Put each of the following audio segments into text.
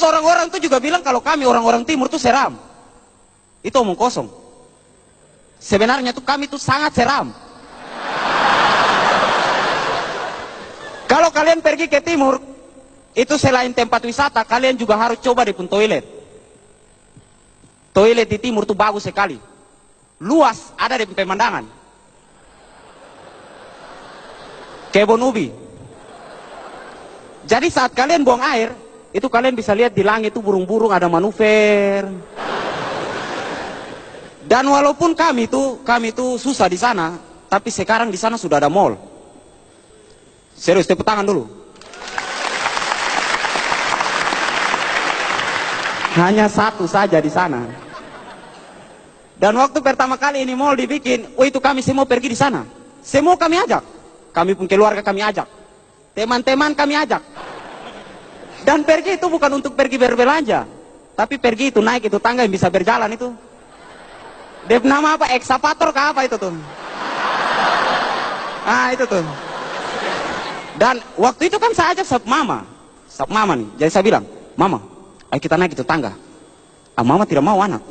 orang-orang tuh juga bilang kalau kami orang-orang timur tuh seram. Itu omong kosong. Sebenarnya tuh kami tuh sangat seram. Kalau kalian pergi ke timur, itu selain tempat wisata, kalian juga harus coba di pun toilet. Toilet di timur tuh bagus sekali. Luas, ada di pemandangan. Kebun ubi. Jadi saat kalian buang air, itu kalian bisa lihat di langit itu burung-burung ada manuver. Dan walaupun kami itu susah di sana, tapi sekarang di sana sudah ada mall. Serius, tepuk tangan dulu. Hanya satu saja di sana. Dan waktu pertama kali ini mall dibikin, itu kami semua pergi di sana. Semua kami ajak. Kami pun keluarga kami ajak. Teman-teman kami ajak. Dan pergi itu bukan untuk pergi berbelanja, tapi pergi itu naik itu tangga yang bisa berjalan itu. Dia nama apa? Ekskavator ke apa itu tuh? Ah itu tuh. Dan waktu itu kan saya ajak sap mama nih. Jadi saya bilang, Mama, ayo kita naik itu tangga. Ah, Mama tidak mau anak.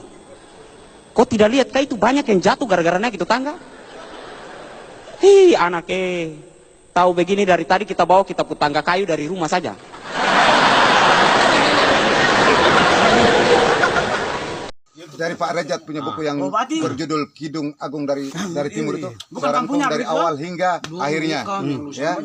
Kok tidak lihat kah itu banyak yang jatuh gara-gara naik itu tangga? Hi anaknya, tahu begini dari tadi kita bawa kita put tangga kayu dari rumah saja. Dari Pak Rejat punya buku yang berjudul Kidung Agung dari Timur itu, serangkum dari awal hingga akhirnya, ya.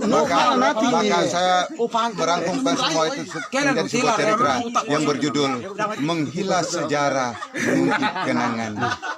Maka saya merangkumkan semua itu menjadi sebuah cerita yang berjudul Menghilas Sejarah, Mengukir Kenangan.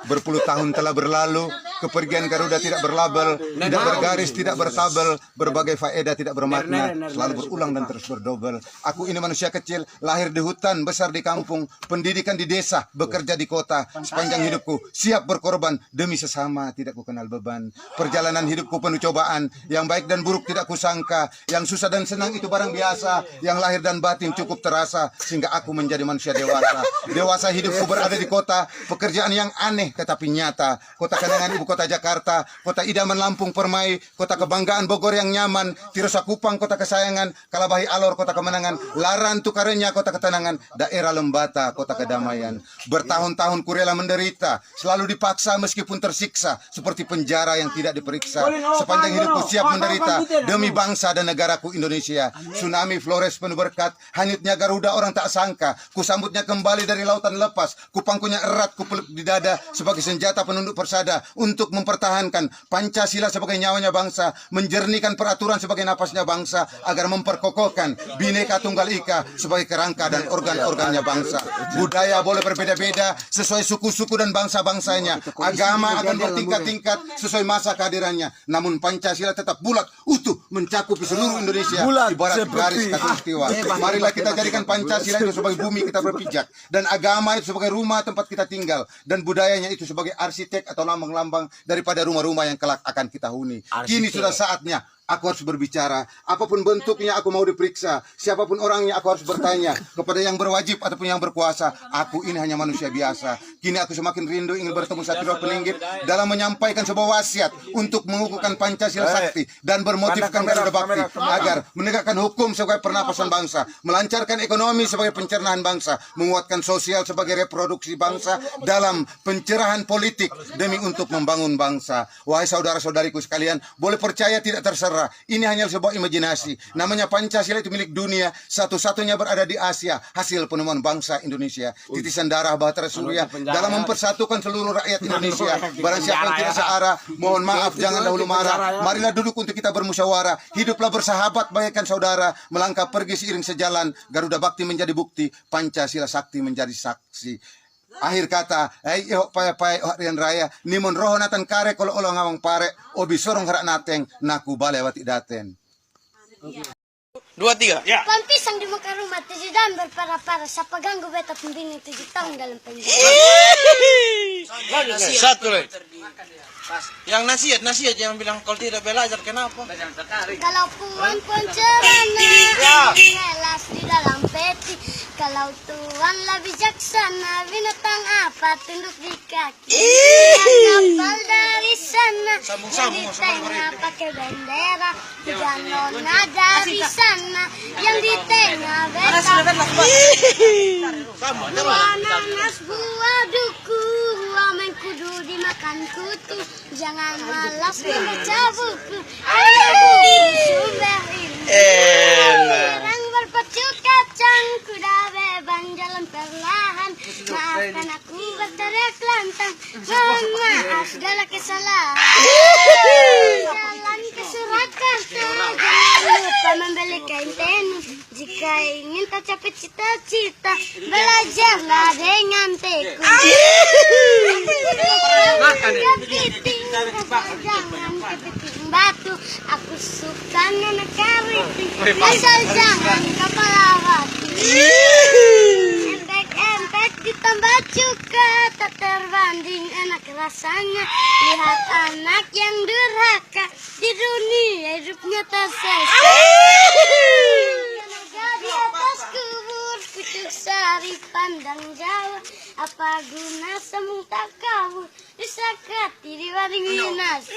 Berpuluh tahun telah berlalu, kepergian Garuda tidak berlabel, tidak bergaris, tidak bertabel, berbagai faedah tidak bermakna, selalu berulang dan terus berdobel. Aku ini manusia kecil, lahir di hutan, besar di kampung, pendidikan di desa, bekerja di kota. Sepanjang hidupku siap berkorban demi sesama, tidak ku kenal beban. Perjalanan hidupku penuh cobaan, yang baik dan buruk tidak kusangka, yang susah dan senang itu barang biasa, yang lahir dan batin cukup terasa, sehingga aku menjadi manusia dewasa. Dewasa hidupku berada di kota, pekerjaan yang aneh tetapi nyata. Kota kenangan ibu kota Jakarta, kota idaman Lampung Permai, kota kebanggaan Bogor yang nyaman, Tirosa Kupang kota kesayangan, Kalabahi Alor kota kemenangan, Laran Tukarenya kota ketenangan, daerah Lembata kota kedamaian. Bertahun-tahun ku rela menderita, selalu dipaksa meskipun tersiksa, seperti penjara yang tidak diperiksa. Sepanjang hidupku siap menderita demi bangsa dan negaraku Indonesia. Tsunami Flores penuh berkat, hanyutnya Garuda orang tak sangka, ku sambutnya kembali dari lautan lepas, ku pangkunya erat, ku peluk di dada sebagai senjata penunduk persada untuk mempertahankan Pancasila sebagai nyawanya bangsa, menjernihkan peraturan sebagai napasnya bangsa, agar memperkokohkan Bhinneka Tunggal Ika sebagai kerangka dan organ-organnya bangsa. Budaya boleh berbeda-beda sesuai suku-suku dan bangsa-bangsanya. Agama akan bertingkat-tingkat sesuai masa kehadirannya. Namun Pancasila tetap bulat, utuh, mencakupi seluruh Indonesia. Ibarat garis khatulistiwa. Marilah kita jadikan Pancasila itu sebagai bumi kita berpijak, dan agama itu sebagai rumah tempat kita tinggal, dan budayanya itu sebagai arsitek atau lambang-lambang daripada rumah-rumah yang kelak akan kita huni. Kini sudah saatnya aku harus berbicara. Apapun bentuknya aku mau diperiksa. Siapapun orangnya aku harus bertanya. Kepada yang berwajib ataupun yang berkuasa, aku ini hanya manusia biasa. Kini aku semakin rindu ingin bertemu Satrio Peninggit dalam menyampaikan sebuah wasiat untuk mengukuhkan Pancasila sakti dan bermotifkan Garuda Bakti, agar menegakkan hukum sebagai pernapasan bangsa, melancarkan ekonomi sebagai pencernaan bangsa, menguatkan sosial sebagai reproduksi bangsa dalam pencerahan politik demi untuk membangun bangsa. Wahai saudara-saudariku sekalian, boleh percaya tidak terserah, ini hanya sebuah imajinasi. Namanya Pancasila itu milik dunia, satu-satunya berada di Asia, hasil penemuan bangsa Indonesia. Titisan darah Bahtera Surya dalam mempersatukan seluruh rakyat Indonesia. Barang siapa yang tidak searah, mohon maaf, jangan dahulu marah. Marilah duduk untuk kita bermusyawarah. Hiduplah bersahabat bagaikan saudara, melangkah pergi seiring sejalan. Garuda Bakti menjadi bukti, Pancasila sakti menjadi saksi. Akhir kata, pai rian raya, nimon roho natan kare kalau olo ngawang pare, obi sorong harak nateng, naku bale wati daten. 2, 3. Ya. Pampisang di muka rumah, 7 dan berpara-para, siapa ganggu beta pembini 7 tahun dalam penjara. Satu lagi. Yang nasihat jangan bilang kalau tidak belajar kenapa? Kalau Tuhan pun cerana, helas di dalam peti. Kalau Tuhanlah bijaksana, binatang apa tunduk di kaki. Kapal dari sana, yang di tengah pakai bendera. Dan nona dari sana, yang di tengah beta. Buah nanas, buah duku, wamen kudu dimakan kutu. Jangan malas membaca buku. Ayo buku sumber ilmu. Orang berpacu kacang, kuda beban jalan perlahan. Maafkan aku berteriak lantang. Mohon maaf segala kesalahan. Jalan ke Surakarta, jangan lupa membeli kain tenun. Jika ingin tercapai cita-cita, belajarlah dengan tekun. Jangan kepiting batu, aku suka nona keriting. Asal jangan kepala batu. Empek-empek ditambah cuka, tak terbanding enak rasanya. Lihat anak yang durhaka, di dunia hidupnya tersesat. Di atas kubur, kucuk sari pandang jauh. Apa guna semung tak kabur, disakati di waring minas.